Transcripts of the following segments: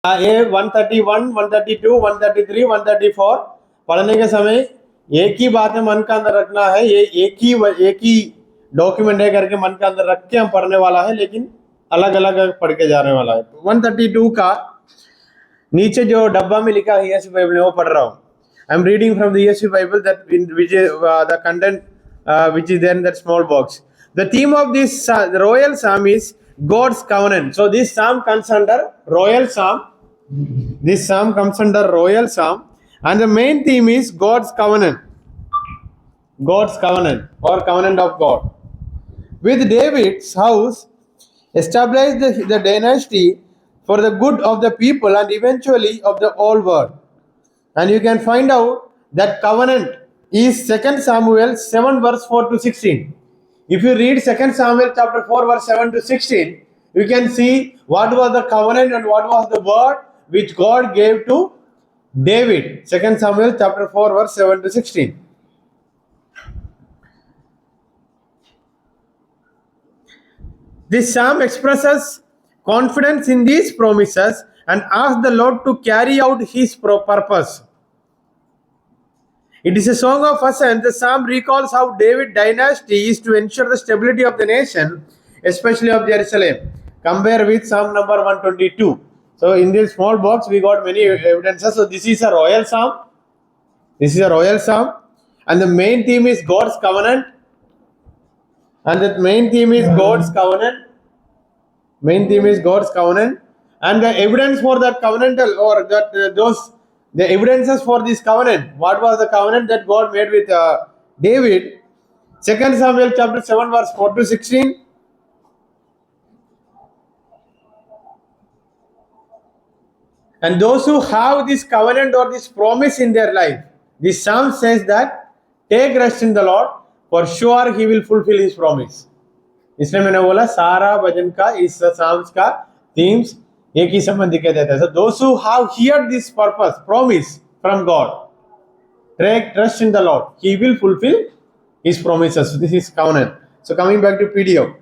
ये 131, 132, 133, 134 पढ़ने के समय एक ही बात है मन का अंदर रखना है। ये एक ही डॉक्यूमेंट है करके मन का अंदर रख के हम पढ़ने वाला है, लेकिन अलग अलग पढ़ के जाने वाला है। 132 का नीचे जो डब्बा में लिखा है ESV बाइबल में वो पढ़ रहा हूँ। I am reading from the ESV Bible that which is the content which is there in that small box. The theme of this royal psalm is God's covenant. So this psalm comes under royal psalm. This psalm comes under royal psalm, and the main theme is God's covenant. God's covenant or covenant of God. With David's house established the dynasty for the good of the people and eventually of the whole world. And you can find out that covenant is 2 Samuel 7 verse 4 to 16. If you read 2 Samuel chapter 4 verse 7 to 16, you can see what was the covenant and what was the word which God gave to David. 2 Samuel chapter 4 verse 7 to 16. This psalm expresses confidence in these promises and asks the Lord to carry out his purpose. It is a song of ascent. The psalm recalls how David dynasty is to ensure the stability of the nation, especially of Jerusalem. Compare with Psalm number 122. So in this small box, we got many evidences. So this is a royal psalm. This is a royal psalm. And the main theme is God's covenant. And the main theme is God's covenant. Main theme is God's covenant. And the evidence for that covenantal or that the evidences for this covenant. What was the covenant that God made with David? 2 Samuel chapter 7 verse 4 to 16. And those who have this covenant or this promise in their life, this psalm says that take rest in the Lord, for sure he will fulfill his promise. इसलिए मैंने बोला सारा भजन का इस psalms का themes एक ही संबंध दिखाई देता है. So those who have heard this purpose, promise from God, take trust in the Lord, he will fulfill his promises. So this is covenant. So coming back to PDF.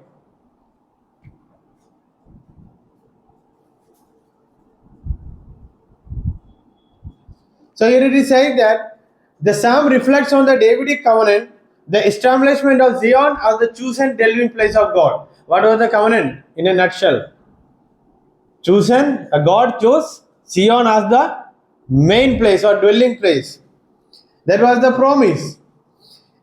So here it is saying that the psalm reflects on the Davidic covenant, the establishment of Zion as the chosen dwelling place of God. What was the covenant in a nutshell? Chosen, God chose Zion as the main place or dwelling place. That was the promise.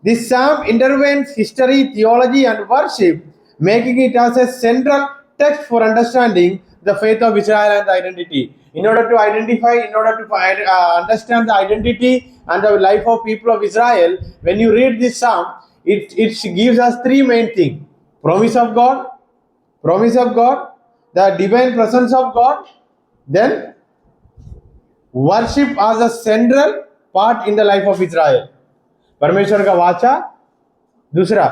This psalm intervenes history, theology, and worship, making it as a central text for understanding the faith of Israel and the identity. In order to identify, in order to understand the identity and the life of people of Israel, when you read this psalm, it gives us three main things: promise of God, the divine presence of God, then worship as a central part in the life of Israel. परमेश्वर का वाचा, दूसरा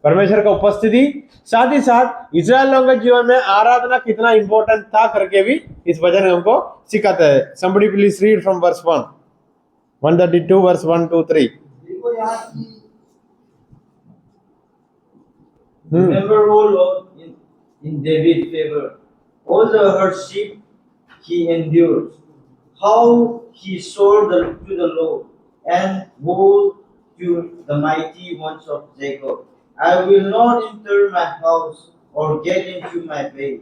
परमेश्वर का उपस्थिति, साथ ही साथ Israel लोगों के जीवन में आराधना कितना इंपॉर्टेंट था करके भी इस वचन हमको सिखाता है. Somebody please read from verse 1, 132 verse 1 to 3. Remember, O Lord, in David's favor, all the hardship he endured, how he soared to the Lord and woe to the mighty ones of Jacob. I will not enter my house or get into my bed.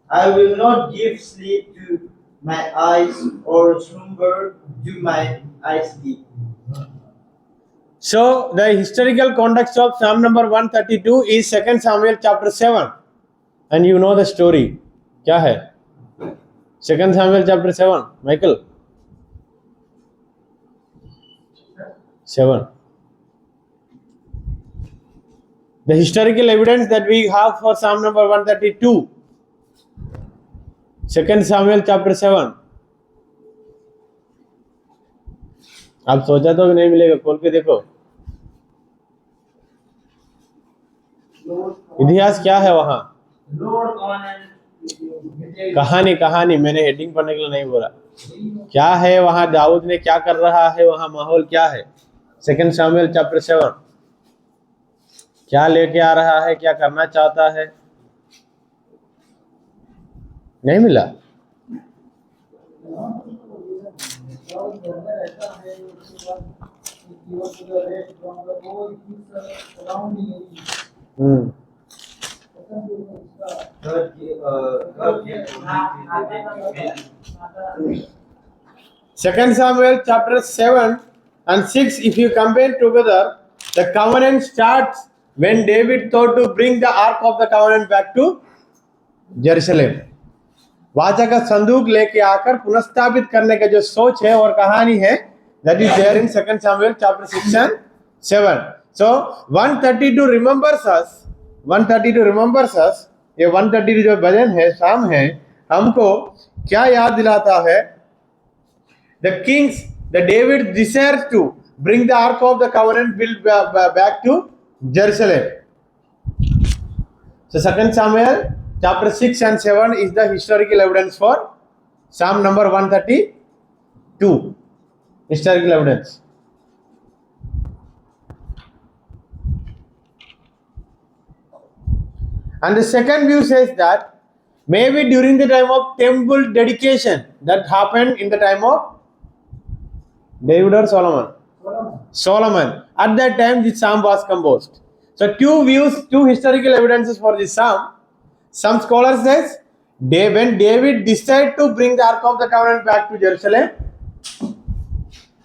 I will not give sleep to my eyes or slumber to my eyes sleep. So the historical context of Psalm number 132 is 2 Samuel chapter 7, and you know the story. क्या है 2 Samuel chapter 7, Michael? 7. The historical evidence that we have for Psalm number 132, 2 Samuel chapter 7. आप सोचा तो नहीं मिलेगा, खोल के देखो इतिहास क्या है वहां. कहानी मैंने हेडिंग पढ़ने के लिए नहीं बोला. क्या है वहां, दाऊद ने क्या कर रहा है वहां, माहौल क्या है. 2 Samuel chapter 7 क्या लेके आ रहा है, क्या करना चाहता है. नहीं मिला. जब घर में रहता है उसके बाद given to the rest from the whole his surrounding area. Hmm Second is इसका God gave authority to the Second Samuel chapter 7 and 6, if you combine together, the covenant starts when David thought to bring the ark of the covenant back to Jerusalem. वाचा का संदूक लेके आकर पुनर्स्थापित करने का जो सोच है और कहानी है, that is there in Second Samuel chapter 6 and 7. So 132 remembers us, 132 remembers us, ये 132 जो भजन है, शाम है, हमको क्या याद दिलाता है? The kings, the David desires to bring the ark of the covenant built back to Jerusalem. So 2 Samuel chapter 6 and 7 is the historical evidence for Psalm number 132. Historical evidence. And the second view says that maybe during the time of temple dedication that happened in the time of David or Solomon? Solomon. At that time, this psalm was composed. So, two views, two historical evidences for this psalm. Some scholars says when David decided to bring the Ark of the Covenant back to Jerusalem,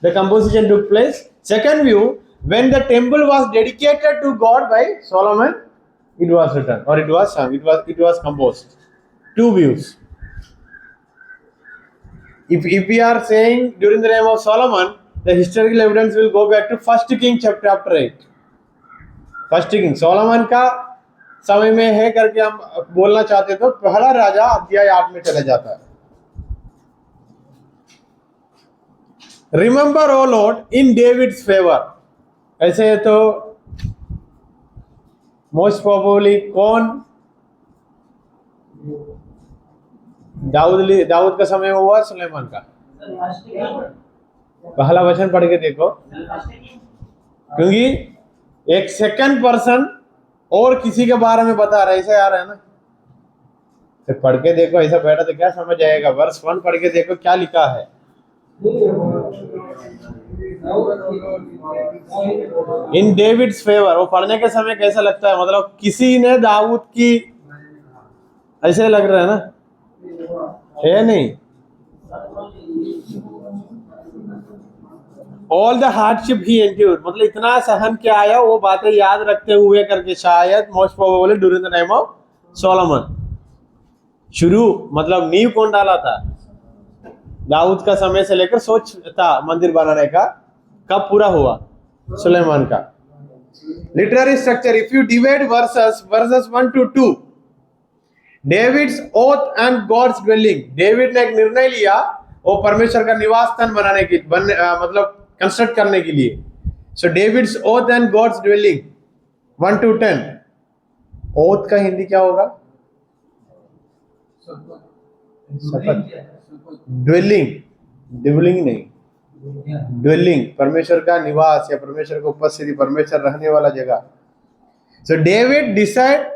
the composition took place. Second view, when the temple was dedicated to God by Solomon, it was written or it was sung. It was composed. Two views. If we are saying during the time of Solomon, the historical evidence will go back to First King chapter 8. First King, Solomon का समय में है करके हम बोलना चाहते तो पहला राजा अध्याय 8 में चला जाता है. Remember, O Lord, in David's favor. ऐसे तो most probably कौन? दाऊद का समय हुआ सुलेमान का. पहला वचन पढ़ के देखो, क्योंकि एक सेकंड पर्सन और किसी के बारे में बता रहा है, ऐसा आ रहा है ना. तो पढ़ के देखो, ऐसा बैठा तो क्या समझ आएगा? वर्स 1 पढ़ के देखो क्या लिखा है. इन डेविड्स फेवर. वो पढ़ने के समय कैसा लगता है? मतलब किसी ने दाऊद की, ऐसे लग रहा है ना, है नहीं. ऑल द हार्डशिप ही एंड्यूर्ड, मतलब इतना सहन क्या आया, वो बातें याद रखते हुए करके शायद most probably during the time of Solomon. शुरू मतलब नींव कौन डाला था? दाऊद का समय से लेकर सोच था मंदिर बनाने का, कब पूरा हुआ? सुलेमान का. Literary structure, if you divide verses 1 to 2, David's oath and God's dwelling. David ने एक निर्णय लिया वो परमेश्वर का निवास स्थान बनाने की मतलब कंस्ट्रक्ट करने के लिए. So David's oath and God's dwelling 1 to 10. Oath का हिंदी क्या होगा? शपथ. ड्वेलिंग, ड्वेलिंग नहीं, ड्वेलिंग परमेश्वर का निवास या परमेश्वर का उपस्थिति, परमेश्वर रहने वाला जगह. So David decide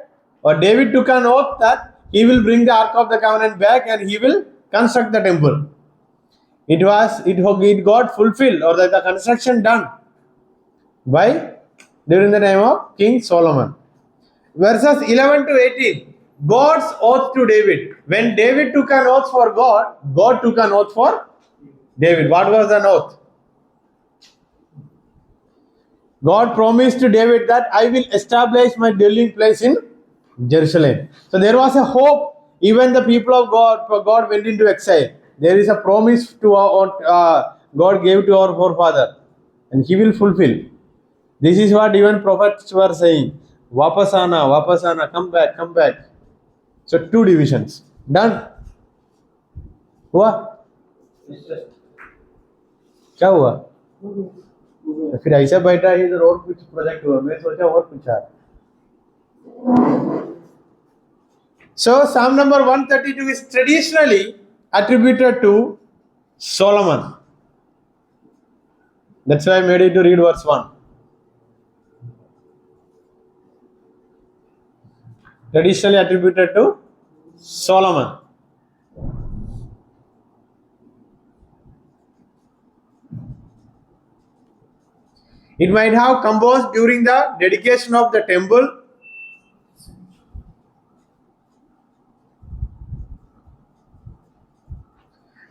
or David took an oath that he will bring the Ark of the Covenant back and he will construct the temple. It got fulfilled, or the construction done by during the time of King Solomon. Verses 11 to 18, God's oath to David. When David took an oath for God, God took an oath for David. What was the oath? God promised to David that I will establish my dwelling place in Jerusalem. So there was a hope. Even the people of God went into exile. There is a promise to God gave to our forefather, and He will fulfill. This is what even prophets were saying. Vapas ana, come back, come back. So 2 divisions done. हुआ? क्या हुआ? फिर ऐसा बैठा है इधर और कुछ प्रोजेक्ट हुआ. मैं सोचा और कुछ है. So Psalm number 132 is traditionally attributed to Solomon. That's why I made it to read verse 1. Traditionally attributed to Solomon. It might have composed during the dedication of the temple.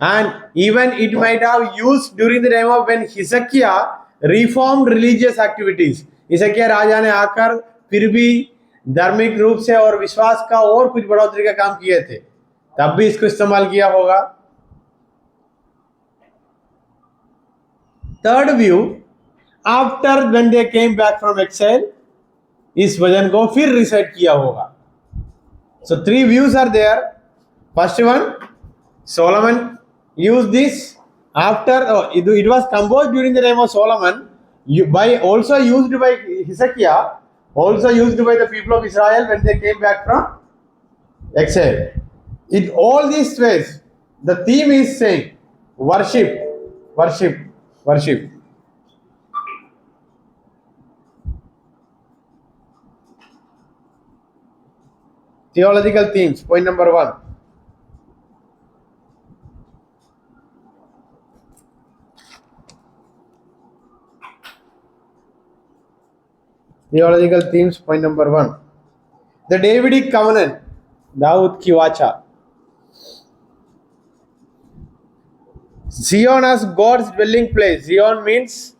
And even it might have used during the time of when Hezekiah reformed religious activities. हिजकिय्याह राजा ने आकर फिर भी धार्मिक रूप से और विश्वास का और कुछ बढ़ोतरी का काम किए थे, तब भी इसको इस्तेमाल किया होगा. Third view, after when they came back from exile, इस वचन को फिर रिसाइट किया होगा. So 3 views are there. First one, Solomon used this after it was composed during the time of Solomon, also used by Hezekiah, also used by the people of Israel when they came back from exile. In all these ways, the theme is saying worship, worship, worship. Theological themes, point number 1. Theological themes, point number 1. The Davidic covenant, Daud ki vacha. Zion as God's dwelling place. Zion means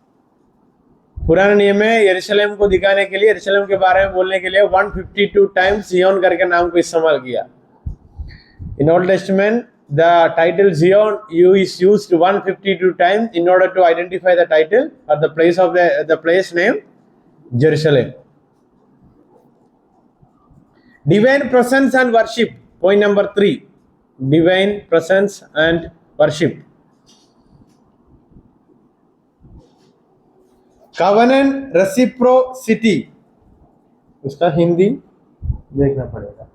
पुराने नियम में यरूशलेम को दिखाने के लिए, यरूशलेम के बारे में बोलने के लिए 152 टाइम्स जियोन करके नाम को इस्तेमाल किया. In Old Testament, the title Zion is used 152 times in order to identify the title or the place of the place name Jerusalem. Divine presence and worship, point number 3. Divine presence and worship. Covenant reciprocity, उसका हिंदी देखना पड़ेगा.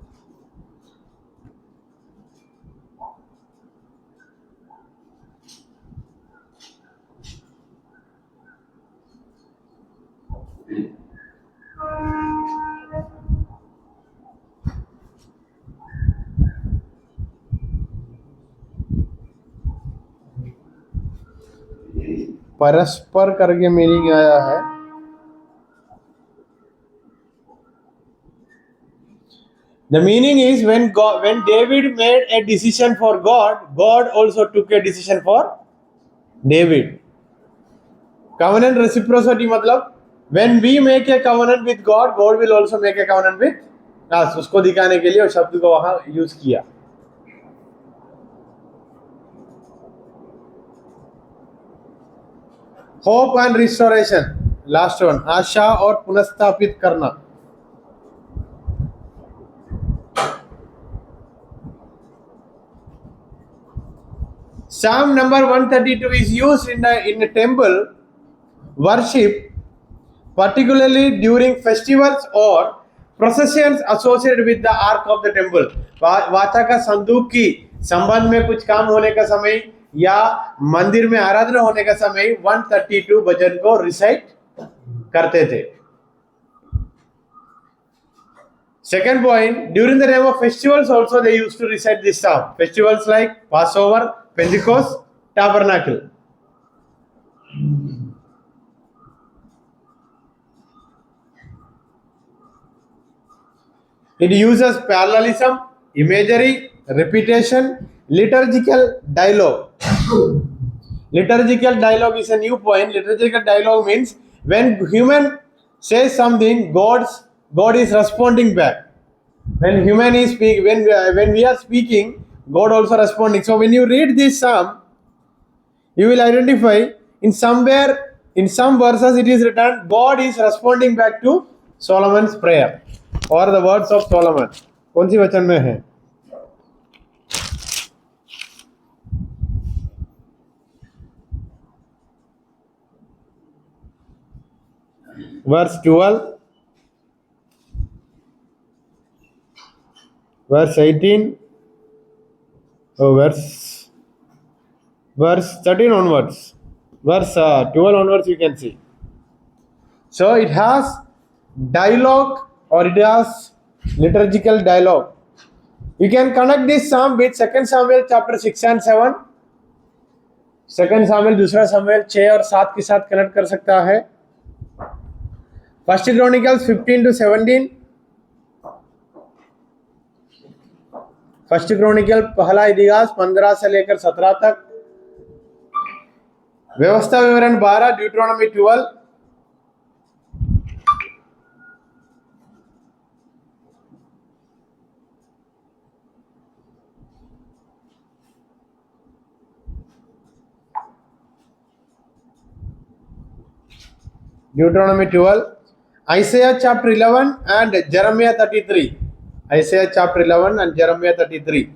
परस्पर करके meaning आया है. The meaning is when David made a decision for God, God also took a decision for David. Covenant reciprocity मतलब when we make a covenant with God, God will also make a covenant with us. उसको दिखाने के लिए उस शब्द को वहां use किया. Hope and restoration, last one, आशा और पुनर्स्थापित करना. Psalm number 132 is used in a temple worship, particularly during festivals or processions associated with the ark of the temple. वाचा का संदूक की संबंध में कुछ काम होने का समय या मंदिर में आराधना होने का समय 132 भजन को रिसाइट करते थे. Second point, during the time of festivals also they used to recite this psalm. Festivals like Passover, Pentecost, Tabernacle. It uses parallelism, imagery, repetition, liturgical dialogue. Liturgical dialogue is a new point. Liturgical dialogue means when human says something, God is responding back. When human is speaking, when we are speaking, God also responding. So when you read this psalm, you will identify in some verses it is written God is responding back to Solomon's prayer or the words of Solomon. कौन सी वचन में है? Verse 12, verse 18, verse 13 onwards, verse 12 onwards you can see. So it has dialogue or it has liturgical dialogue. You can connect this psalm with 2 Samuel chapter 6 and 7. 2 Samuel दूसरा Samuel 6 और 7 के साथ connect कर सकता है. First chronicles 15 to 17, first Chronicle पहला इतिहास 15 से लेकर 17 तक, व्यवस्था विवरण 12, ड्यूटरोनॉमी 12, Deuteronomy 12, Isaiah chapter 11 and Jeremiah 33. Isaiah chapter 11 and Jeremiah 33.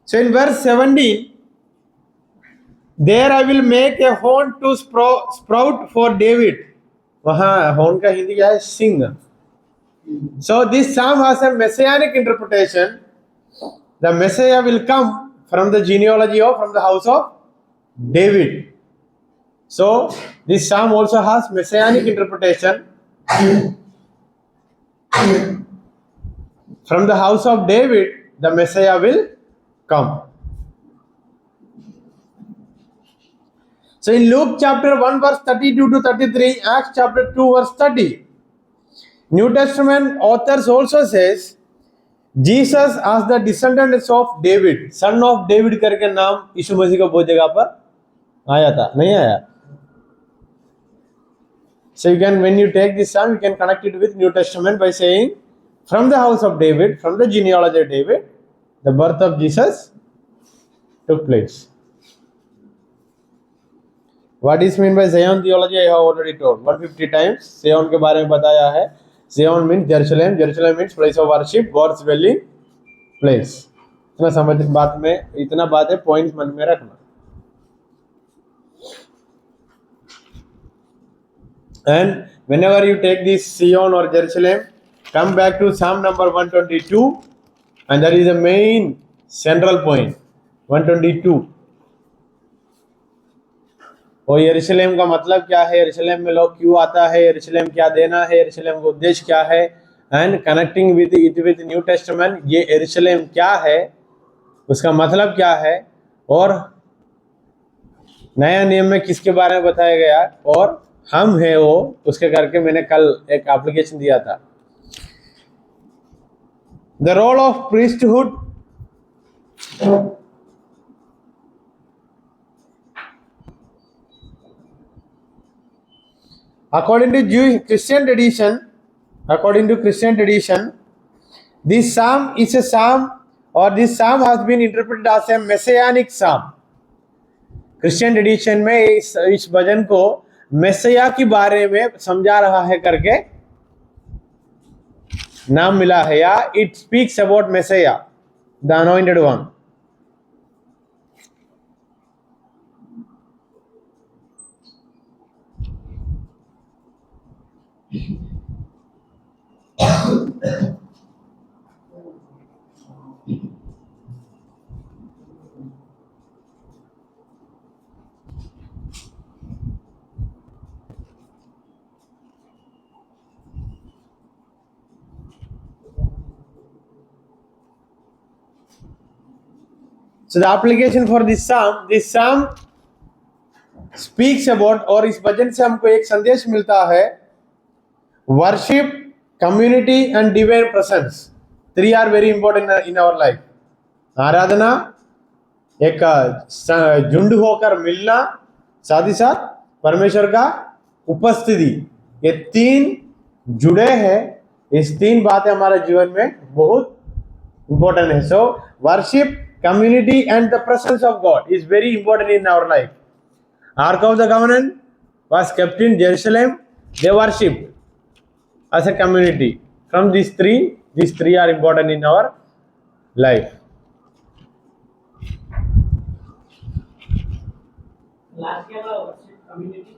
So in verse 17, there I will make a horn to sprout for David. वहाँ horn का हिंदी क्या है? Sing. So this psalm has a messianic interpretation. The Messiah will come from the genealogy of from the house of David. So this psalm also has messianic interpretation. From the house of David, the Messiah will come. So in Luke chapter 1 verse 32 to 33, Acts chapter 2 verse 30, New Testament authors also says Jesus as the descendants of David, son of David करके नाम यीशु मसीह को बहुत जगह पर आया था, नहीं आया? So you can, when you take this psalm, you can connect it with New Testament by saying, from the house of David, from the genealogy of David, the birth of Jesus took place. What is meant by Zion theology? I have already told 150 times. Zion के बारे में बताया है. Zion means Jerusalem. Jerusalem means place of worship, God's dwelling place. इतना समझ बात में, इतना बात है, पॉइंट्स मन में रखना. And whenever you take this Zion or Jerusalem, come back to Psalm number 122, and that is the main central point. 122. और यरूशलेम का मतलब क्या है, यरूशलेम में लोग क्यों आता है, यरूशलेम क्या देना है, यरूशलेम का उद्देश्य क्या है, and connecting with it with new testament, ये यरूशलेम क्या है, उसका मतलब क्या है, और नया नियम में किसके बारे में बताया गया, और हम है वो, उसके करके मैंने कल एक एप्लीकेशन दिया था. The role of priesthood. According to Christian tradition, this psalm is a psalm, or this psalm has been interpreted as a messianic psalm. Christian tradition में इस भजन को मेसिया के बारे में समझा रहा है करके नाम मिला है, या it speaks about Moesia, the anointed one. So the application for this psalm speaks about, और इस भजन से हमको एक संदेश मिलता है, worship, community and divine presence. 3 are very important in our life. आराधना, एक झुंड होकर मिलना, साथ ही साथ परमेश्वर का उपस्थिति, ये 3 जुड़े हैं. इस 3 बातें हमारे जीवन में बहुत important है. So worship, community and the presence of God is very important in our life. Ark of the Covenant was kept in Jerusalem. They worshipped as a community. From these three are important in our life. Last year worship community.